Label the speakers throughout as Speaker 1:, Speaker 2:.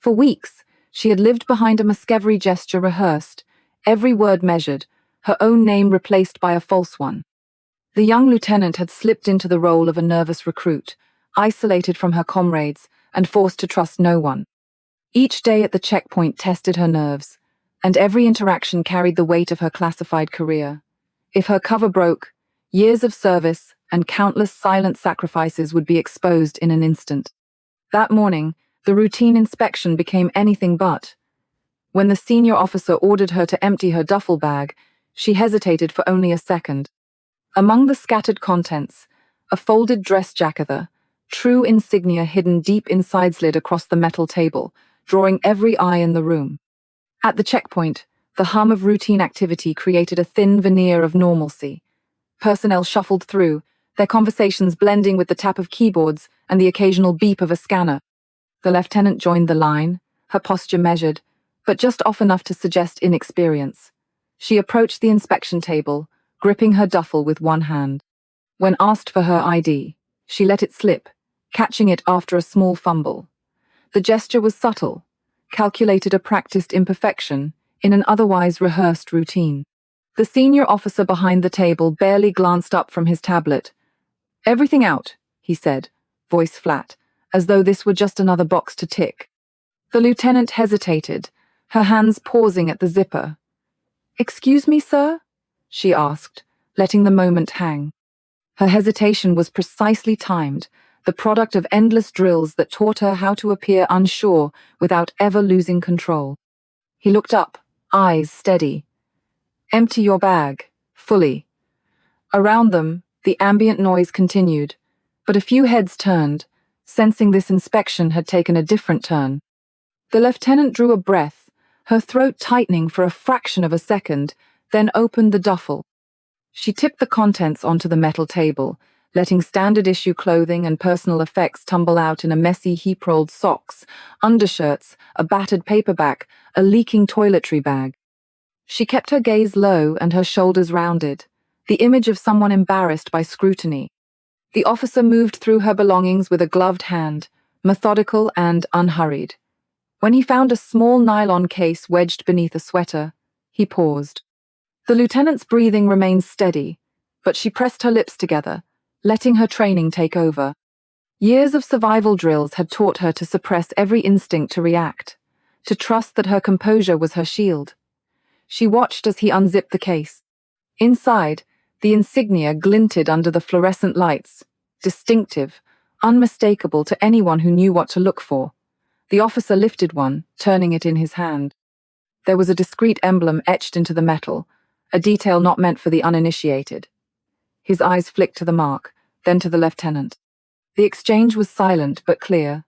Speaker 1: For weeks, she had lived behind a Muskevery gesture rehearsed, every word measured, her own name replaced by a false one. The young lieutenant had slipped into the role of a nervous recruit, isolated from her comrades and forced to trust no one. Each day at the checkpoint tested her nerves, and every interaction carried the weight of her classified career. If her cover broke, years of service and countless silent sacrifices would be exposed in an instant. That morning, the routine inspection became anything but. When the senior officer ordered her to empty her duffel bag, she hesitated for only a second. Among the scattered contents, a folded dress jacket, true insignia hidden deep inside slid across the metal table, drawing every eye in the room. At the checkpoint, the hum of routine activity created a thin veneer of normalcy. Personnel shuffled through, their conversations blending with the tap of keyboards and the occasional beep of a scanner. The lieutenant joined the line, her posture measured, but just off enough to suggest inexperience. She approached the inspection table, gripping her duffel with one hand. When asked for her ID, she let it slip, catching it after a small fumble. The gesture was subtle, calculated a practiced imperfection in an otherwise rehearsed routine. The senior officer behind the table barely glanced up from his tablet. "Everything out," he said, voice flat, as though this were just another box to tick. The lieutenant hesitated, her hands pausing at the zipper. "Excuse me, sir?" she asked, letting the moment hang. Her hesitation was precisely timed, the product of endless drills that taught her how to appear unsure without ever losing control. He looked up, eyes steady. "Empty your bag, fully." Around them, the ambient noise continued, but a few heads turned, sensing this inspection had taken a different turn. The lieutenant drew a breath, her throat tightening for a fraction of a second, then opened the duffel. She tipped the contents onto the metal table, letting standard-issue clothing and personal effects tumble out in a messy heap-rolled socks, undershirts, a battered paperback, a leaking toiletry bag. She kept her gaze low and her shoulders rounded, the image of someone embarrassed by scrutiny. The officer moved through her belongings with a gloved hand, methodical and unhurried. When he found a small nylon case wedged beneath a sweater, he paused. The lieutenant's breathing remained steady, but she pressed her lips together, letting her training take over. Years of survival drills had taught her to suppress every instinct to react, to trust that her composure was her shield. She watched as he unzipped the case. Inside, the insignia glinted under the fluorescent lights, distinctive, unmistakable to anyone who knew what to look for. The officer lifted one, turning it in his hand. There was a discreet emblem etched into the metal, a detail not meant for the uninitiated. His eyes flicked to the mark, then to the lieutenant. The exchange was silent but clear.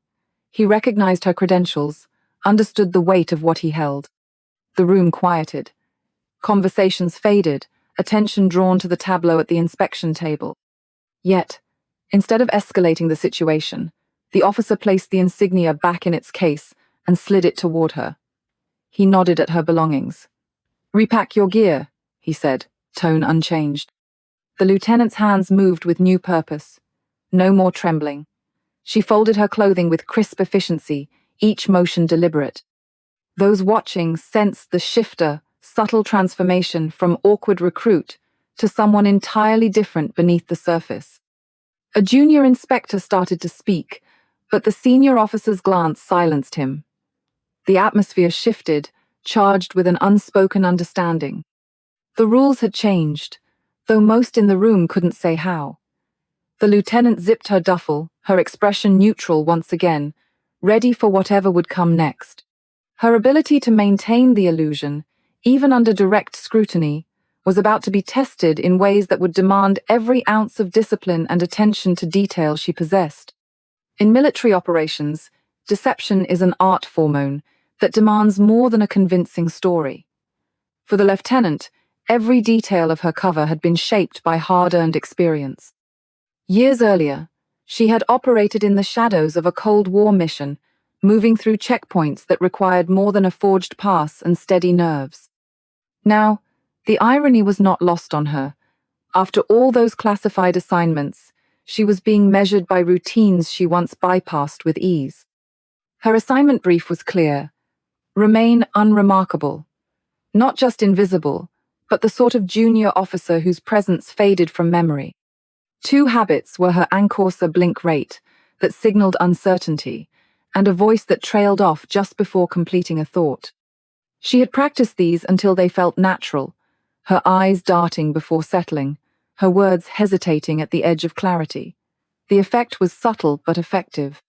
Speaker 1: He recognized her credentials, understood the weight of what he held. The room quieted. Conversations faded, attention drawn to the tableau at the inspection table. Yet, instead of escalating the situation, the officer placed the insignia back in its case and slid it toward her. He nodded at her belongings. "Repack your gear," he said, tone unchanged. The lieutenant's hands moved with new purpose. No more trembling. She folded her clothing with crisp efficiency, each motion deliberate. Those watching sensed the shifter, subtle transformation from awkward recruit to someone entirely different beneath the surface. A junior inspector started to speak, but the senior officer's glance silenced him. The atmosphere shifted, charged with an unspoken understanding. The rules had changed, though most in the room couldn't say how. The lieutenant zipped her duffel, her expression neutral once again, ready for whatever would come next. Her ability to maintain the illusion, even under direct scrutiny, was about to be tested in ways that would demand every ounce of discipline and attention to detail she possessed. In military operations, deception is an art form that demands more than a convincing story. For the lieutenant, every detail of her cover had been shaped by hard-earned experience. Years earlier, she had operated in the shadows of a Cold War mission, moving through checkpoints that required more than a forged pass and steady nerves. Now, the irony was not lost on her. After all those classified assignments, she was being measured by routines she once bypassed with ease. Her assignment brief was clear: remain unremarkable. Not just invisible, but the sort of junior officer whose presence faded from memory. 2 habits were her ancorsa blink rate, that signaled uncertainty, and a voice that trailed off just before completing a thought. She had practiced these until they felt natural, her eyes darting before settling, her words hesitating at the edge of clarity. The effect was subtle but effective.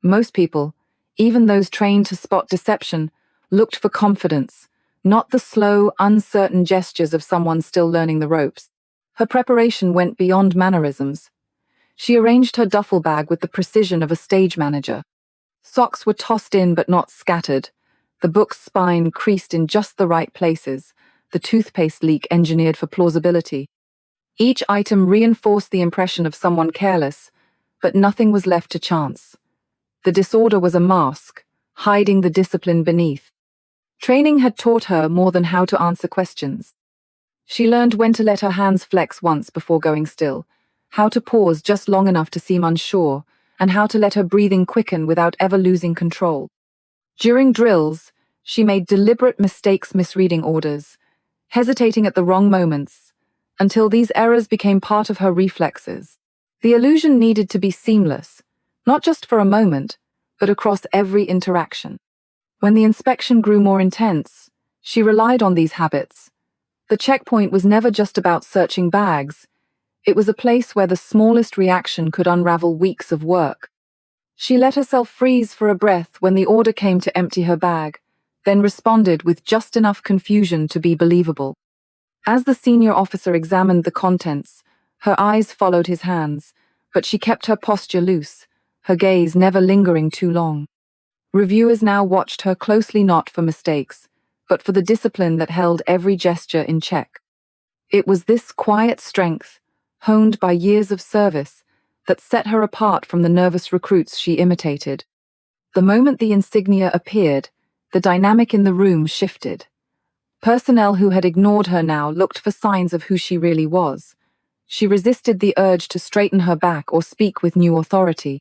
Speaker 1: Most people, even those trained to spot deception, looked for confidence, not the slow, uncertain gestures of someone still learning the ropes. Her preparation went beyond mannerisms. She arranged her duffel bag with the precision of a stage manager. Socks were tossed in but not scattered, the book's spine creased in just the right places, the toothpaste leak engineered for plausibility. Each item reinforced the impression of someone careless, but nothing was left to chance. The disorder was a mask, hiding the discipline beneath. Training had taught her more than how to answer questions. She learned when to let her hands flex once before going still, how to pause just long enough to seem unsure, and how to let her breathing quicken without ever losing control. During drills, she made deliberate mistakes misreading orders, hesitating at the wrong moments, until these errors became part of her reflexes. The illusion needed to be seamless, not just for a moment, but across every interaction. When the inspection grew more intense, she relied on these habits. The checkpoint was never just about searching bags. It was a place where the smallest reaction could unravel weeks of work. She let herself freeze for a breath when the order came to empty her bag, then responded with just enough confusion to be believable. As the senior officer examined the contents, her eyes followed his hands, but she kept her posture loose, her gaze never lingering too long. Reviewers now watched her closely, not for mistakes, but for the discipline that held every gesture in check. It was this quiet strength, honed by years of service, that set her apart from the nervous recruits she imitated. The moment the insignia appeared, the dynamic in the room shifted. Personnel who had ignored her now looked for signs of who she really was. She resisted the urge to straighten her back or speak with new authority.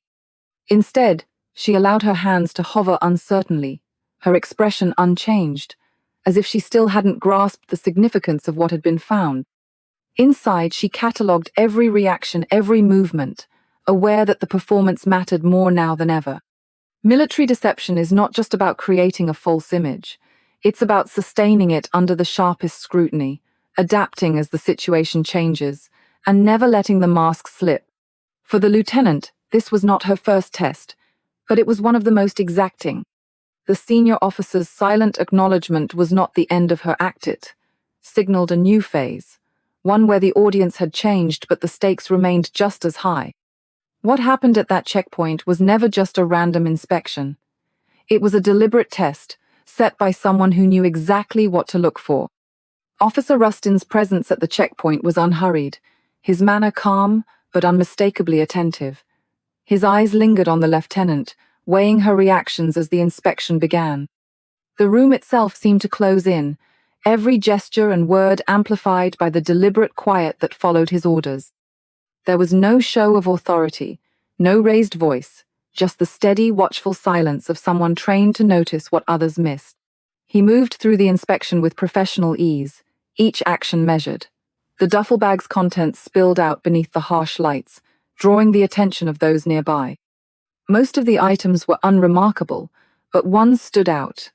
Speaker 1: Instead, she allowed her hands to hover uncertainly, her expression unchanged, as if she still hadn't grasped the significance of what had been found. Inside, she catalogued every reaction, every movement, aware that the performance mattered more now than ever. Military deception is not just about creating a false image. It's about sustaining it under the sharpest scrutiny, adapting as the situation changes, and never letting the mask slip. For the lieutenant, this was not her first test, but it was one of the most exacting. The senior officer's silent acknowledgment was not the end of her act. It signaled a new phase, one where the audience had changed but the stakes remained just as high. What happened at that checkpoint was never just a random inspection. It was a deliberate test, set by someone who knew exactly what to look for. Officer Rustin's presence at the checkpoint was unhurried, his manner calm but unmistakably attentive. His eyes lingered on the lieutenant, weighing her reactions as the inspection began. The room itself seemed to close in, every gesture and word amplified by the deliberate quiet that followed his orders. There was no show of authority, no raised voice, just the steady, watchful silence of someone trained to notice what others missed. He moved through the inspection with professional ease, each action measured. The duffel bag's contents spilled out beneath the harsh lights, drawing the attention of those nearby. Most of the items were unremarkable, but one stood out.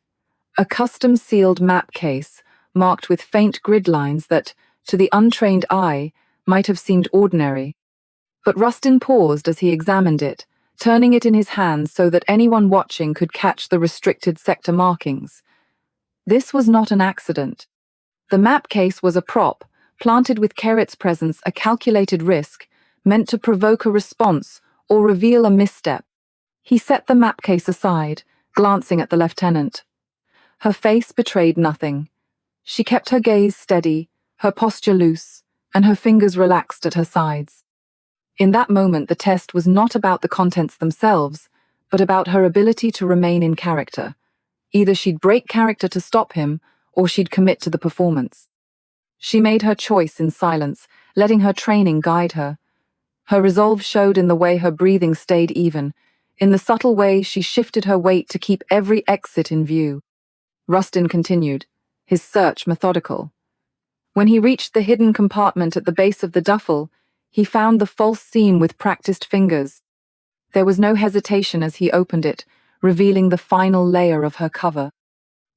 Speaker 1: A custom-sealed map case, marked with faint grid lines that, to the untrained eye, might have seemed ordinary. But Rustin paused as he examined it, turning it in his hands so that anyone watching could catch the restricted sector markings. This was not an accident. The map case was a prop, planted with Carrot's presence, a calculated risk, meant to provoke a response or reveal a misstep. He set the map case aside, glancing at the lieutenant. Her face betrayed nothing. She kept her gaze steady, her posture loose, and her fingers relaxed at her sides. In that moment, the test was not about the contents themselves, but about her ability to remain in character. Either she'd break character to stop him, or she'd commit to the performance. She made her choice in silence, letting her training guide her. Her resolve showed in the way her breathing stayed even, In the subtle way, she shifted her weight to keep every exit in view. Rustin continued, his search methodical. When he reached the hidden compartment at the base of the duffel, he found the false seam with practiced fingers. There was no hesitation as he opened it, revealing the final layer of her cover.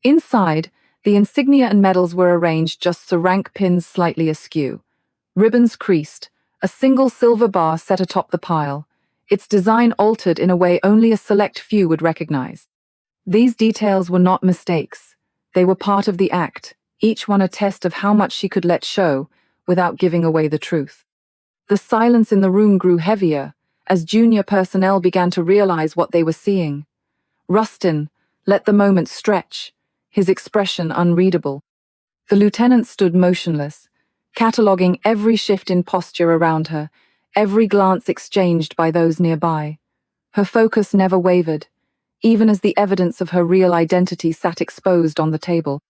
Speaker 1: Inside, the insignia and medals were arranged just so rank pins slightly askew. Ribbons creased, a single silver bar set atop the pile, its design altered in a way only a select few would recognize. These details were not mistakes. They were part of the act, each one a test of how much she could let show without giving away the truth. The silence in the room grew heavier as junior personnel began to realize what they were seeing. Rustin let the moment stretch, his expression unreadable. The lieutenant stood motionless, cataloguing every shift in posture around her, every glance exchanged by those nearby. Her focus never wavered, even as the evidence of her real identity sat exposed on the table.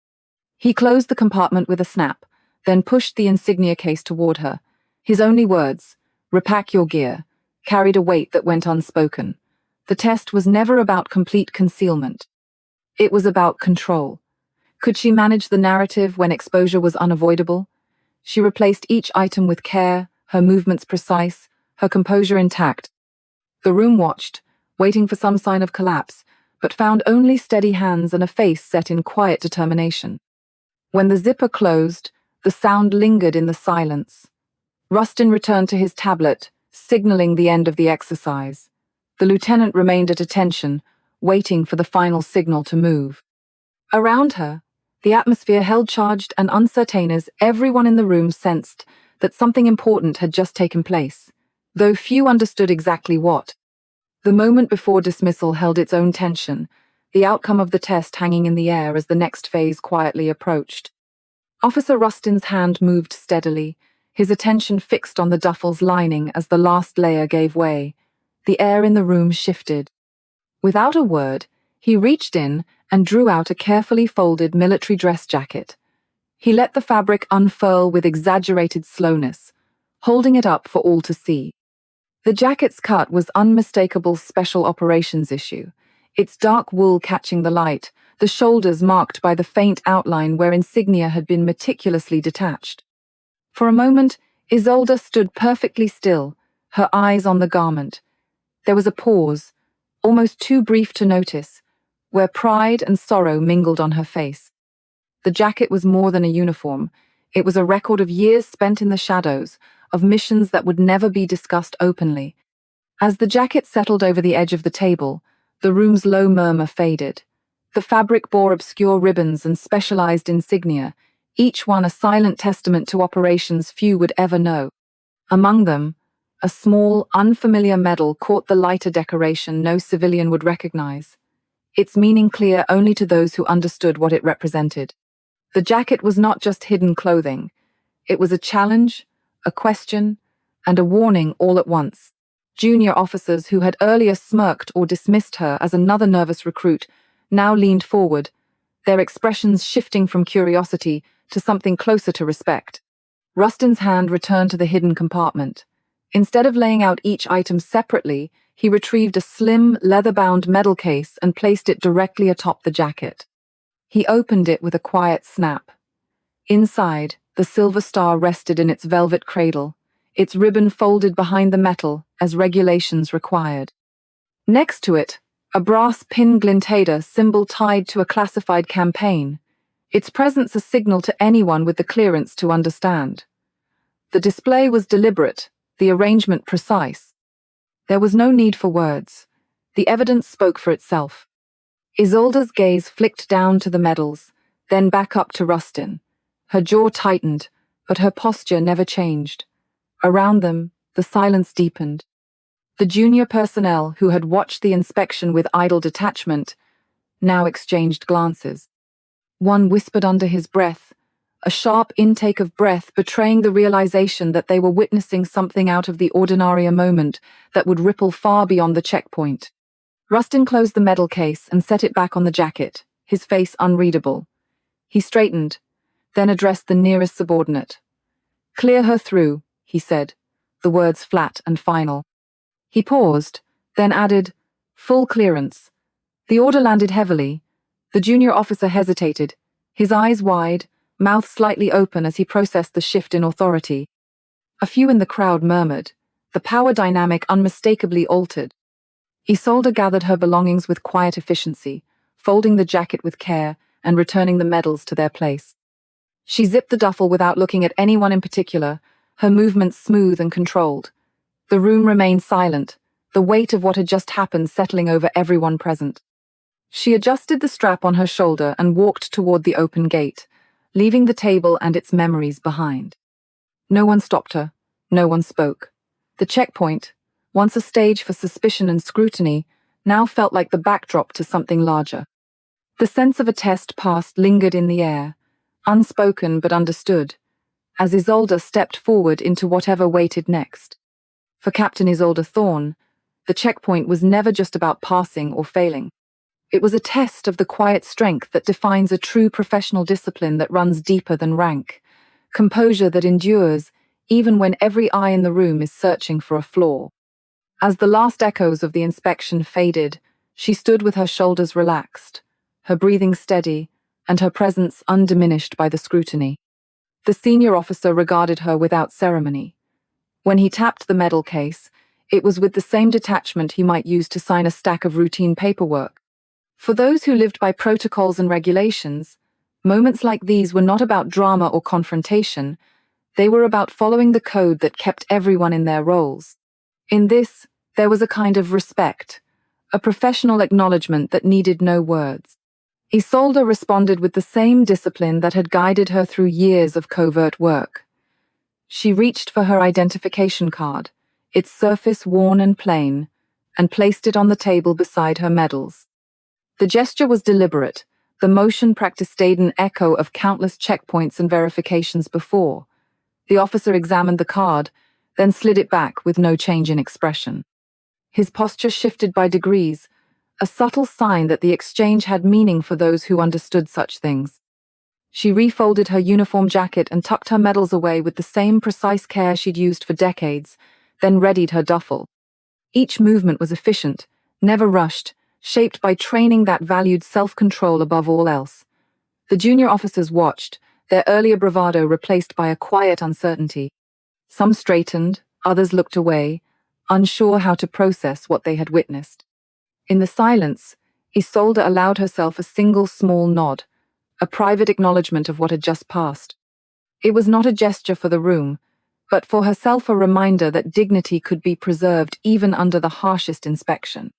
Speaker 1: He closed the compartment with a snap, then pushed the insignia case toward her. His only words, "Repack your gear," carried a weight that went unspoken. The test was never about complete concealment. It was about control. Could she manage the narrative when exposure was unavoidable? She replaced each item with care, her movements precise, her composure intact. The room watched, waiting for some sign of collapse, but found only steady hands and a face set in quiet determination. When the zipper closed, the sound lingered in the silence. Rustin returned to his tablet, signaling the end of the exercise. The lieutenant remained at attention, waiting for the final signal to move. Around her, the atmosphere held charged and uncertain as everyone in the room sensed that something important had just taken place, though few understood exactly what. The moment before dismissal held its own tension, the outcome of the test hanging in the air as the next phase quietly approached. Officer Rustin's hand moved steadily, his attention fixed on the duffel's lining as the last layer gave way. The air in the room shifted. Without a word, he reached in and drew out a carefully folded military dress jacket. He let the fabric unfurl with exaggerated slowness, holding it up for all to see. The jacket's cut was unmistakable special operations issue, its dark wool catching the light, the shoulders marked by the faint outline where insignia had been meticulously detached. For a moment, Isolda stood perfectly still, her eyes on the garment. There was a pause, almost too brief to notice, where pride and sorrow mingled on her face. The jacket was more than a uniform. It was a record of years spent in the shadows, of missions that would never be discussed openly. As the jacket settled over the edge of the table, the room's low murmur faded. The fabric bore obscure ribbons and specialized insignia, each one a silent testament to operations few would ever know. Among them, a small, unfamiliar medal caught the lighter decoration no civilian would recognize, its meaning clear only to those who understood what it represented. The jacket was not just hidden clothing. It was a challenge, a question, and a warning all at once. Junior officers who had earlier smirked or dismissed her as another nervous recruit now leaned forward, their expressions shifting from curiosity to something closer to respect. Rustin's hand returned to the hidden compartment. Instead of laying out each item separately, he retrieved a slim, leather-bound medal case and placed it directly atop the jacket. He opened it with a quiet snap. Inside, the silver star rested in its velvet cradle, its ribbon folded behind the metal as regulations required. Next to it, a brass pin glintada symbol tied to a classified campaign, its presence a signal to anyone with the clearance to understand. The display was deliberate, the arrangement precise. There was no need for words. The evidence spoke for itself. Isolda's gaze flicked down to the medals, then back up to Rustin. Her jaw tightened, but her posture never changed. Around them, the silence deepened. The junior personnel, who had watched the inspection with idle detachment, now exchanged glances. One whispered under his breath, a sharp intake of breath betraying the realization that they were witnessing something out of the ordinary, a moment that would ripple far beyond the checkpoint. Rustin closed the medal case and set it back on the jacket, his face unreadable. He straightened, then addressed the nearest subordinate. "Clear her through," he said, the words flat and final. He paused, then added, Full clearance. The order landed heavily. The junior officer hesitated, his eyes wide, mouth slightly open as he processed the shift in authority. A few in the crowd murmured, the power dynamic unmistakably altered. Isolda gathered her belongings with quiet efficiency, folding the jacket with care and returning the medals to their place. She zipped the duffel without looking at anyone in particular, her movements smooth and controlled. The room remained silent, the weight of what had just happened settling over everyone present. She adjusted the strap on her shoulder and walked toward the open gate, leaving the table and its memories behind. No one stopped her, no one spoke. The checkpoint, once a stage for suspicion and scrutiny, now felt like the backdrop to something larger. The sense of a test passed lingered in the air, unspoken but understood, as Isolda stepped forward into whatever waited next. For Captain Isolda Thorne, the checkpoint was never just about passing or failing. It was a test of the quiet strength that defines a true professional discipline that runs deeper than rank, composure that endures even when every eye in the room is searching for a flaw. As the last echoes of the inspection faded, she stood with her shoulders relaxed, her breathing steady, and her presence undiminished by the scrutiny. The senior officer regarded her without ceremony. When he tapped the medal case, it was with the same detachment he might use to sign a stack of routine paperwork. For those who lived by protocols and regulations, moments like these were not about drama or confrontation, they were about following the code that kept everyone in their roles. In this, there was a kind of respect, a professional acknowledgment that needed no words. Isolda responded with the same discipline that had guided her through years of covert work. She reached for her identification card, its surface worn and plain, and placed it on the table beside her medals. The gesture was deliberate, the motion practice stayed an echo of countless checkpoints and verifications before. The officer examined the card, then slid it back with no change in expression. His posture shifted by degrees, a subtle sign that the exchange had meaning for those who understood such things. She refolded her uniform jacket and tucked her medals away with the same precise care she'd used for decades, then readied her duffel. Each movement was efficient, never rushed, shaped by training that valued self-control above all else. The junior officers watched, their earlier bravado replaced by a quiet uncertainty. Some straightened, others looked away, unsure how to process what they had witnessed. In the silence, Isolda allowed herself a single small nod, a private acknowledgement of what had just passed. It was not a gesture for the room, but for herself a reminder that dignity could be preserved even under the harshest inspection.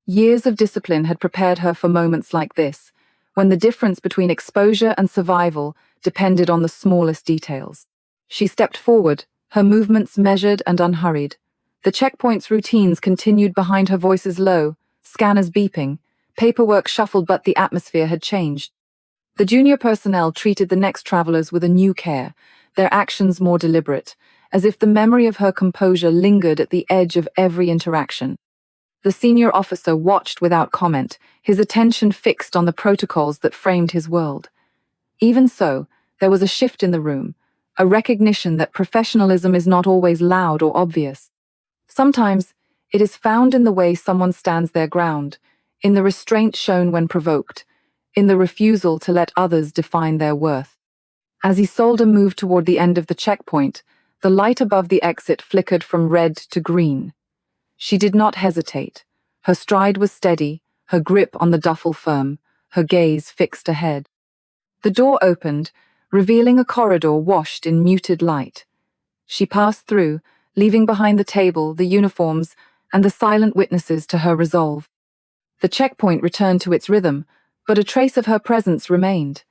Speaker 1: Years of discipline had prepared her for moments like this, when the difference between exposure and survival depended on the smallest details. She stepped forward, her movements measured and unhurried. The checkpoint's routines continued behind her, voices low, scanners beeping, paperwork shuffled, but the atmosphere had changed. The junior personnel treated the next travelers with a new care, their actions more deliberate, as if the memory of her composure lingered at the edge of every interaction. The senior officer watched without comment, his attention fixed on the protocols that framed his world. Even so, there was a shift in the room, a recognition that professionalism is not always loud or obvious. Sometimes, it is found in the way someone stands their ground, in the restraint shown when provoked, in the refusal to let others define their worth. As Isolda moved toward the end of the checkpoint, the light above the exit flickered from red to green. She did not hesitate. Her stride was steady, her grip on the duffel firm, her gaze fixed ahead. The door opened, revealing a corridor washed in muted light. She passed through, leaving behind the table, the uniforms, and the silent witnesses to her resolve. The checkpoint returned to its rhythm, but a trace of her presence remained.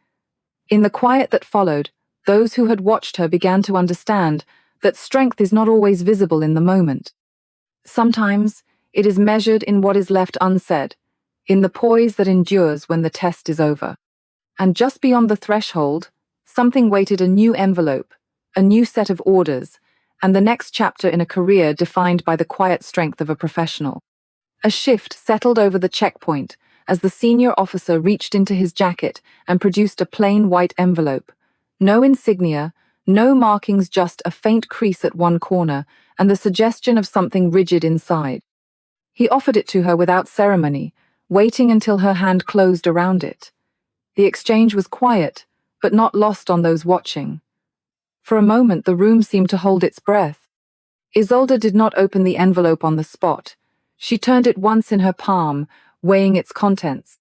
Speaker 1: In the quiet that followed, those who had watched her began to understand that strength is not always visible in the moment. Sometimes, it is measured in what is left unsaid, in the poise that endures when the test is over. And just beyond the threshold, something waited, a new envelope, a new set of orders, and the next chapter in a career defined by the quiet strength of a professional. A shift settled over the checkpoint as the senior officer reached into his jacket and produced a plain white envelope. No insignia, no markings, just a faint crease at one corner and the suggestion of something rigid inside. He offered it to her without ceremony, waiting until her hand closed around it. The exchange was quiet, but not lost on those watching. For a moment, the room seemed to hold its breath. Isolda did not open the envelope on the spot. She turned it once in her palm, weighing its contents.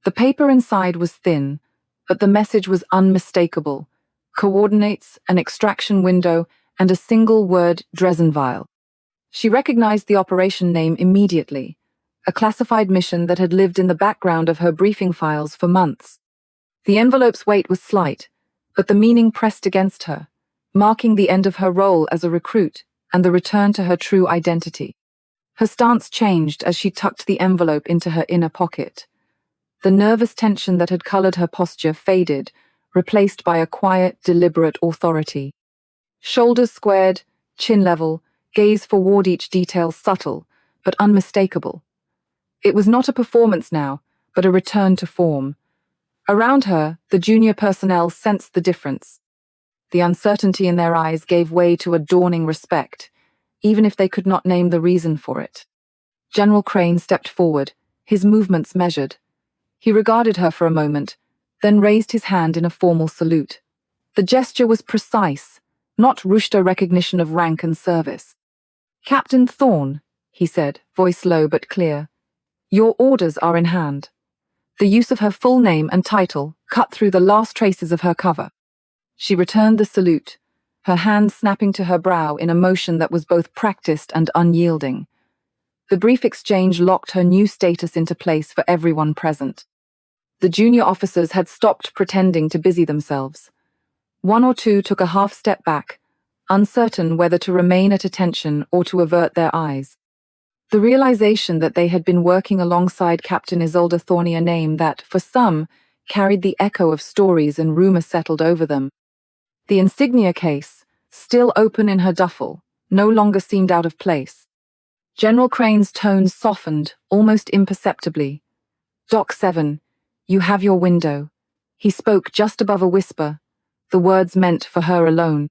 Speaker 1: The paper inside was thin, but the message was unmistakable. Coordinates, an extraction window, and a single word, Dresdenville. She recognized the operation name immediately, a classified mission that had lived in the background of her briefing files for months. The envelope's weight was slight, but the meaning pressed against her, marking the end of her role as a recruit and the return to her true identity. Her stance changed as she tucked the envelope into her inner pocket. The nervous tension that had colored her posture faded, replaced by a quiet, deliberate authority. Shoulders squared, chin level, gaze forward, each detail subtle, but unmistakable. It was not a performance now, but a return to form. Around her, the junior personnel sensed the difference. The uncertainty in their eyes gave way to a dawning respect, even if they could not name the reason for it. General Crane stepped forward, his movements measured. He regarded her for a moment, then raised his hand in a formal salute. The gesture was precise, not rushed recognition of rank and service. "Captain Thorne," he said, voice low but clear, "your orders are in hand." The use of her full name and title cut through the last traces of her cover. She returned the salute, her hand snapping to her brow in a motion that was both practiced and unyielding. The brief exchange locked her new status into place for everyone present. The junior officers had stopped pretending to busy themselves. One or two took a half step back, uncertain whether to remain at attention or to avert their eyes. The realization that they had been working alongside Captain Isolda Thorne, a name that, for some, carried the echo of stories and rumor settled over them. The insignia case, still open in her duffel, no longer seemed out of place. General Crane's tone softened, almost imperceptibly. "Doc 7, you have your window." He spoke just above a whisper, the words meant for her alone.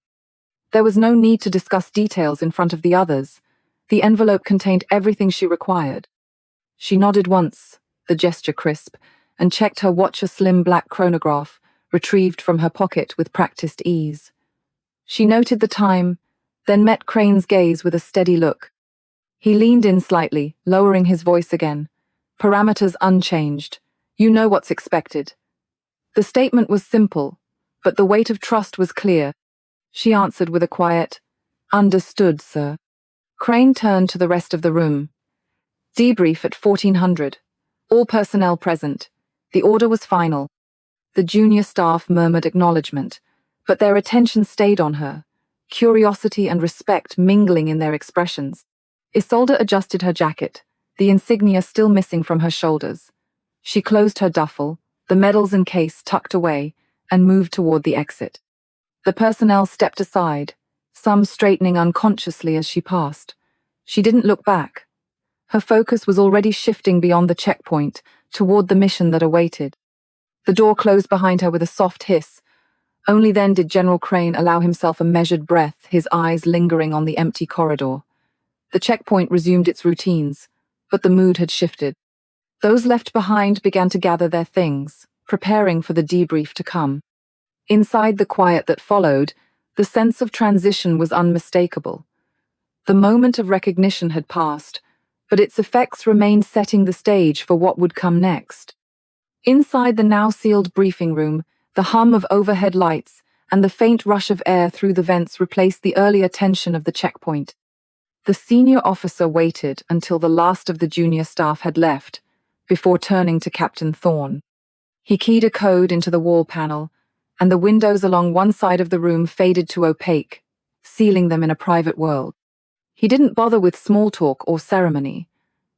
Speaker 1: There was no need to discuss details in front of the others. The envelope contained everything she required. She nodded once, the gesture crisp, and checked her watch, a slim black chronograph, retrieved from her pocket with practiced ease. She noted the time, then met Crane's gaze with a steady look. He leaned in slightly, lowering his voice again. "Parameters unchanged. You know what's expected." The statement was simple, but the weight of trust was clear. She answered with a quiet, "Understood, sir." Crane turned to the rest of the room. "Debrief at 1400. All personnel present." The order was final. The junior staff murmured acknowledgement, but their attention stayed on her, curiosity and respect mingling in their expressions. Isolda adjusted her jacket, the insignia still missing from her shoulders. She closed her duffel, the medals and case tucked away, and moved toward the exit. The personnel stepped aside, some straightening unconsciously as she passed. She didn't look back. Her focus was already shifting beyond the checkpoint, toward the mission that awaited. The door closed behind her with a soft hiss. Only then did General Crane allow himself a measured breath, his eyes lingering on the empty corridor. The checkpoint resumed its routines, but the mood had shifted. Those left behind began to gather their things, preparing for the debrief to come. Inside the quiet that followed, the sense of transition was unmistakable. The moment of recognition had passed, but its effects remained, setting the stage for what would come next. Inside the now sealed briefing room, the hum of overhead lights and the faint rush of air through the vents replaced the earlier tension of the checkpoint. The senior officer waited until the last of the junior staff had left, before turning to Captain Thorne. He keyed a code into the wall panel, and the windows along one side of the room faded to opaque, sealing them in a private world. He didn't bother with small talk or ceremony.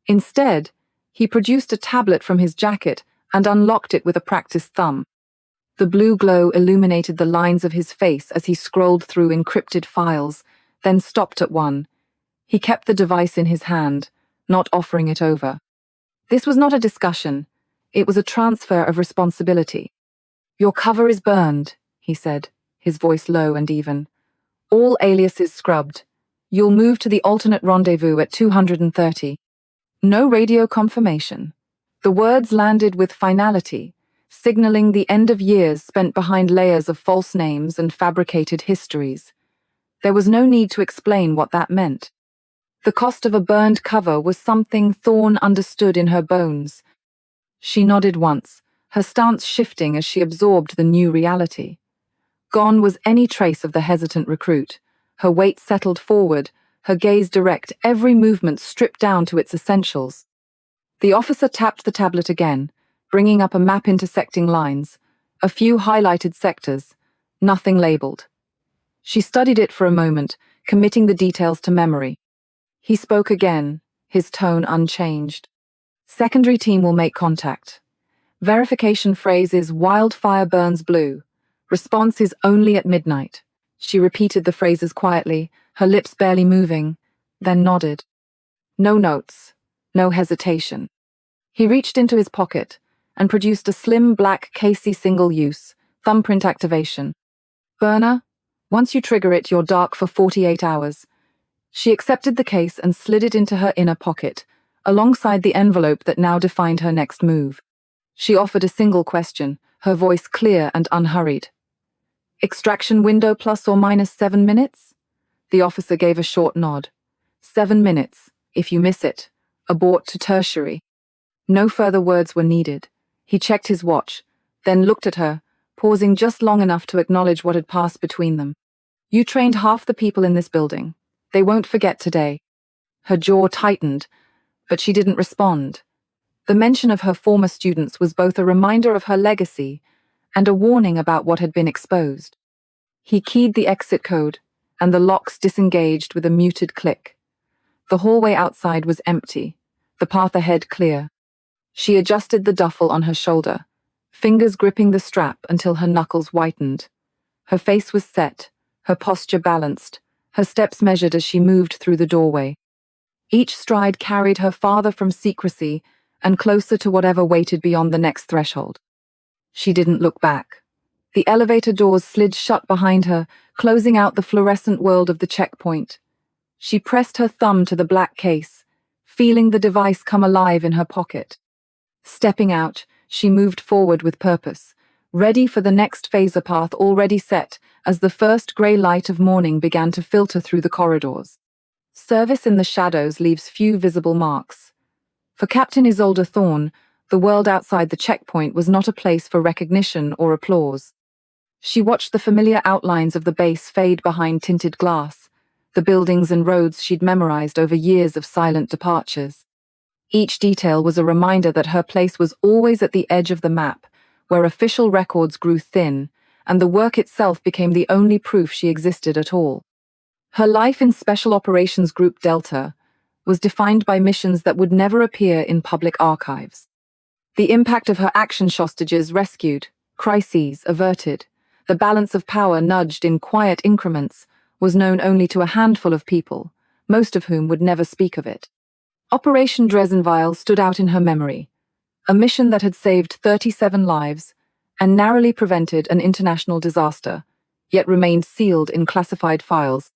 Speaker 1: Instead, he produced a tablet from his jacket and unlocked it with a practiced thumb. The blue glow illuminated the lines of his face as he scrolled through encrypted files, then stopped at one. He kept the device in his hand, not offering it over. This was not a discussion. It was a transfer of responsibility. "Your cover is burned," he said, his voice low and even. "All aliases scrubbed. You'll move to the alternate rendezvous at 230. No radio confirmation. The words landed with finality, signaling the end of years spent behind layers of false names and fabricated histories. There was no need to explain what that meant. The cost of a burned cover was something Thorne understood in her bones. She nodded once, her stance shifting as she absorbed the new reality. Gone was any trace of the hesitant recruit. Her weight settled forward, her gaze direct, every movement stripped down to its essentials. The officer tapped the tablet again, bringing up a map intersecting lines, a few highlighted sectors, nothing labeled. She studied it for a moment, committing the details to memory. He spoke again, his tone unchanged. Secondary team will make contact. Verification phrase is wildfire burns blue. Response is only at midnight. She repeated the phrases quietly, her lips barely moving, then nodded. No notes, no hesitation. He reached into his pocket and produced a slim black Casey single-use, thumbprint activation. Burner, once you trigger it, you're dark for 48 hours. She accepted the case and slid it into her inner pocket, alongside the envelope that now defined her next move. She offered a single question, her voice clear and unhurried. Extraction window plus or minus 7 minutes? The officer gave a short nod. 7 minutes. If you miss it, abort to tertiary. No further words were needed. He checked his watch, then looked at her, pausing just long enough to acknowledge what had passed between them. You trained half the people in this building. They won't forget today. Her jaw tightened, but she didn't respond. The mention of her former students was both a reminder of her legacy and a warning about what had been exposed. He keyed the exit code, and the locks disengaged with a muted click. The hallway outside was empty, the path ahead clear. She adjusted the duffel on her shoulder, fingers gripping the strap until her knuckles whitened. Her face was set, her posture balanced, her steps measured as she moved through the doorway. Each stride carried her farther from secrecy and closer to whatever waited beyond the next threshold. She didn't look back. The elevator doors slid shut behind her, closing out the fluorescent world of the checkpoint. She pressed her thumb to the black case, feeling the device come alive in her pocket. Stepping out, she moved forward with purpose, ready for the next phaser path already set as the first grey light of morning began to filter through the corridors. Service in the shadows leaves few visible marks. For Captain Isolda Thorne, the world outside the checkpoint was not a place for recognition or applause. She watched the familiar outlines of the base fade behind tinted glass, the buildings and roads she'd memorized over years of silent departures. Each detail was a reminder that her place was always at the edge of the map, where official records grew thin, and the work itself became the only proof she existed at all. Her life in Special Operations Group Delta was defined by missions that would never appear in public archives. The impact of her action hostages rescued, crises averted, the balance of power nudged in quiet increments was known only to a handful of people, most of whom would never speak of it. Operation Dresdenweil stood out in her memory, a mission that had saved 37 lives and narrowly prevented an international disaster, yet remained sealed in classified files.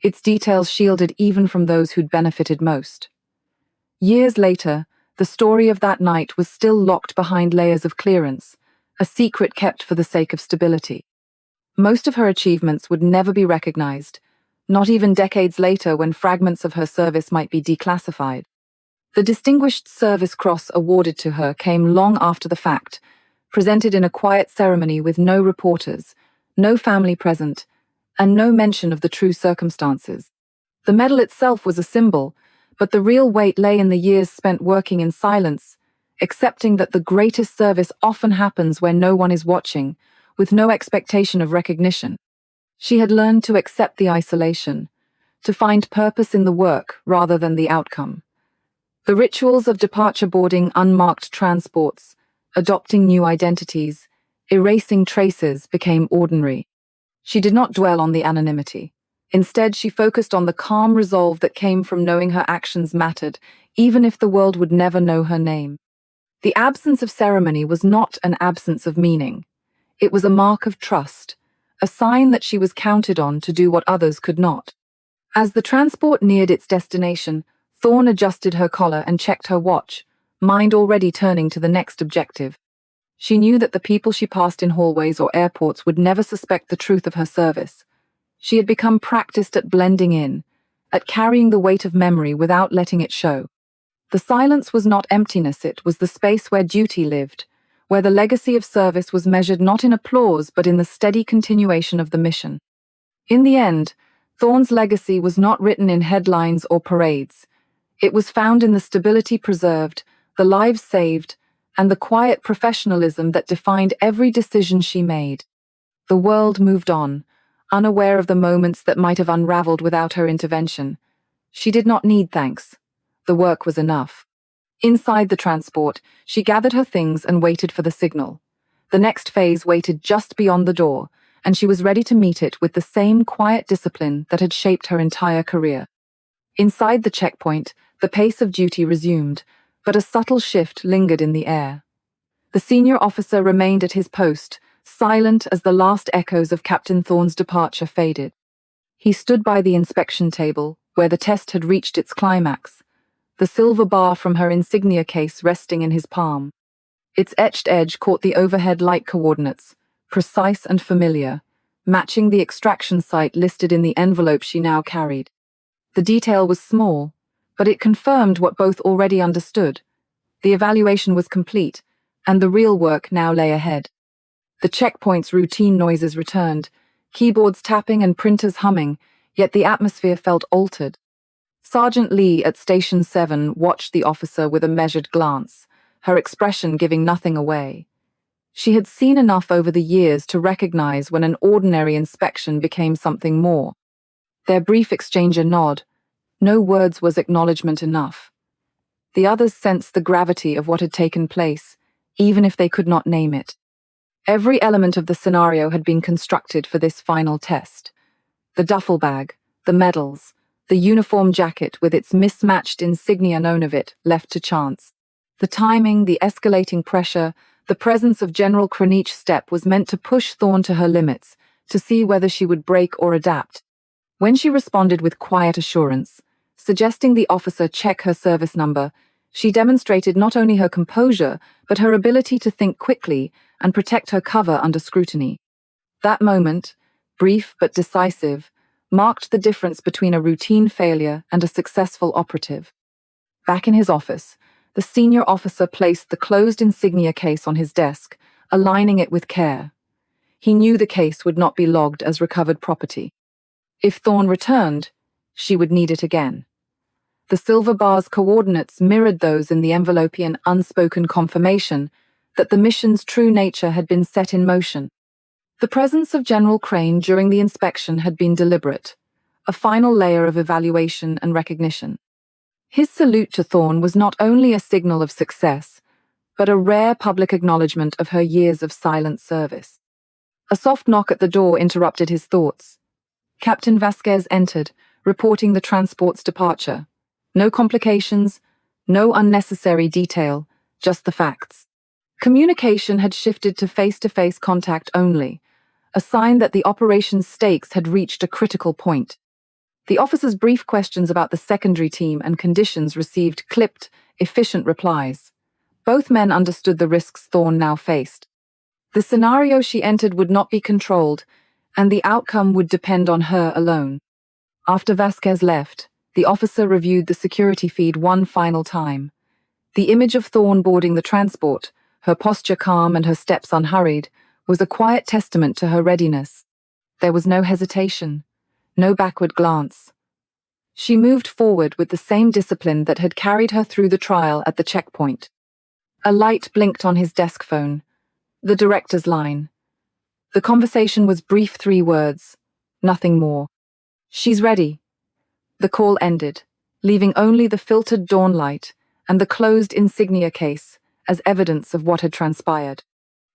Speaker 1: Its details shielded even from those who'd benefited most. Years later, the story of that night was still locked behind layers of clearance, a secret kept for the sake of stability. Most of her achievements would never be recognized, not even decades later when fragments of her service might be declassified. The Distinguished Service Cross awarded to her came long after the fact, presented in a quiet ceremony with no reporters, no family present, and no mention of the true circumstances. The medal itself was a symbol, but the real weight lay in the years spent working in silence, accepting that the greatest service often happens when no one is watching, with no expectation of recognition. She had learned to accept the isolation, to find purpose in the work rather than the outcome. The rituals of departure boarding unmarked transports, adopting new identities, erasing traces became ordinary. She did not dwell on the anonymity. Instead, she focused on the calm resolve that came from knowing her actions mattered, even if the world would never know her name. The absence of ceremony was not an absence of meaning. It was a mark of trust, a sign that she was counted on to do what others could not. As the transport neared its destination, Thorne adjusted her collar and checked her watch, mind already turning to the next objective. She knew that the people she passed in hallways or airports would never suspect the truth of her service. She had become practiced at blending in, at carrying the weight of memory without letting it show. The silence was not emptiness, it was the space where duty lived, where the legacy of service was measured not in applause but in the steady continuation of the mission. In the end, Thorne's legacy was not written in headlines or parades. It was found in the stability preserved, the lives saved, and the quiet professionalism that defined every decision she made. The world moved on, unaware of the moments that might have unraveled without her intervention. She did not need thanks. The work was enough. Inside the transport, she gathered her things and waited for the signal. The next phase waited just beyond the door, and she was ready to meet it with the same quiet discipline that had shaped her entire career. Inside the checkpoint, the pace of duty resumed, but a subtle shift lingered in the air. The senior officer remained at his post, silent as the last echoes of Captain Thorne's departure faded. He stood by the inspection table, where the test had reached its climax, the silver bar from her insignia case resting in his palm. Its etched edge caught the overhead light coordinates, precise and familiar, matching the extraction site listed in the envelope she now carried. The detail was small, but it confirmed what both already understood. The evaluation was complete, and the real work now lay ahead. The checkpoint's routine noises returned, keyboards tapping and printers humming, yet the atmosphere felt altered. Sergeant Lee at Station 7 watched the officer with a measured glance, her expression giving nothing away. She had seen enough over the years to recognize when an ordinary inspection became something more. Their brief exchange a nod. No words was acknowledgment enough. The others sensed the gravity of what had taken place, even if they could not name it. Every element of the scenario had been constructed for this final test. The duffel bag, the medals, the uniform jacket with its mismatched insignia known of it, left to chance. The timing, the escalating pressure, the presence of General Kranich step was meant to push Thorne to her limits, to see whether she would break or adapt. When she responded with quiet assurance, suggesting the officer check her service number, she demonstrated not only her composure, but her ability to think quickly and protect her cover under scrutiny. That moment, brief but decisive, marked the difference between a routine failure and a successful operative. Back in his office, the senior officer placed the closed insignia case on his desk, aligning it with care. He knew the case would not be logged as recovered property. If Thorne returned, she would need it again. The silver bar's coordinates mirrored those in the envelope, an unspoken confirmation that the mission's true nature had been set in motion. The presence of General Crane during the inspection had been deliberate, a final layer of evaluation and recognition. His salute to Thorne was not only a signal of success, but a rare public acknowledgement of her years of silent service. A soft knock at the door interrupted his thoughts. Captain Vasquez entered, reporting the transport's departure. No complications, no unnecessary detail, just the facts. Communication had shifted to face-to-face contact only, a sign that the operation's stakes had reached a critical point. The officer's brief questions about the secondary team and conditions received clipped, efficient replies. Both men understood the risks Thorne now faced. The scenario she entered would not be controlled, and the outcome would depend on her alone. After Vasquez left, the officer reviewed the security feed one final time. The image of Thorne boarding the transport, her posture calm and her steps unhurried, was a quiet testament to her readiness. There was no hesitation, no backward glance. She moved forward with the same discipline that had carried her through the trial at the checkpoint. A light blinked on his desk phone. The director's line. The conversation was brief, 3 words, nothing more. "She's ready." The call ended, leaving only the filtered dawn light and the closed insignia case as evidence of what had transpired.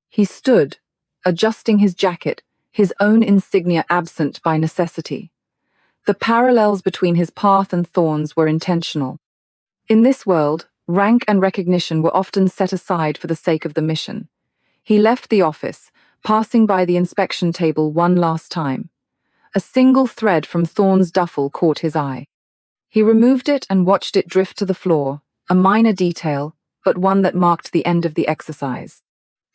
Speaker 1: He stood, adjusting his jacket, his own insignia absent by necessity. The parallels between his path and Thorne's were intentional. In this world, rank and recognition were often set aside for the sake of the mission. He left the office, passing by the inspection table one last time. A single thread from Thorne's duffel caught his eye. He removed it and watched it drift to the floor, a minor detail, but one that marked the end of the exercise.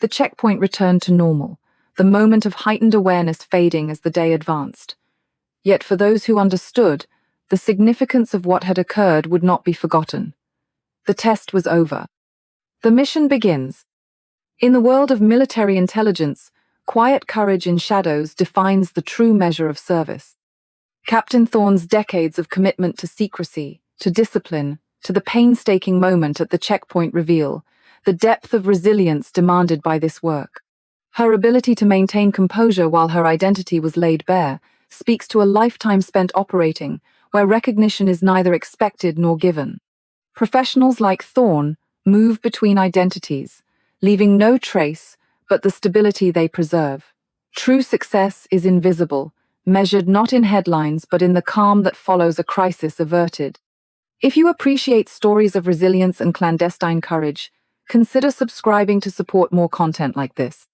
Speaker 1: The checkpoint returned to normal, the moment of heightened awareness fading as the day advanced. Yet for those who understood, the significance of what had occurred would not be forgotten. The test was over. The mission begins. In the world of military intelligence, quiet courage in shadows defines the true measure of service. Captain Thorne's decades of commitment to secrecy, to discipline, to the painstaking moment at the checkpoint reveal the depth of resilience demanded by this work. Her ability to maintain composure while her identity was laid bare speaks to a lifetime spent operating where recognition is neither expected nor given. Professionals like Thorne move between identities, leaving no trace but the stability they preserve. True success is invisible, measured not in headlines but in the calm that follows a crisis averted. If you appreciate stories of resilience and clandestine courage, consider subscribing to support more content like this.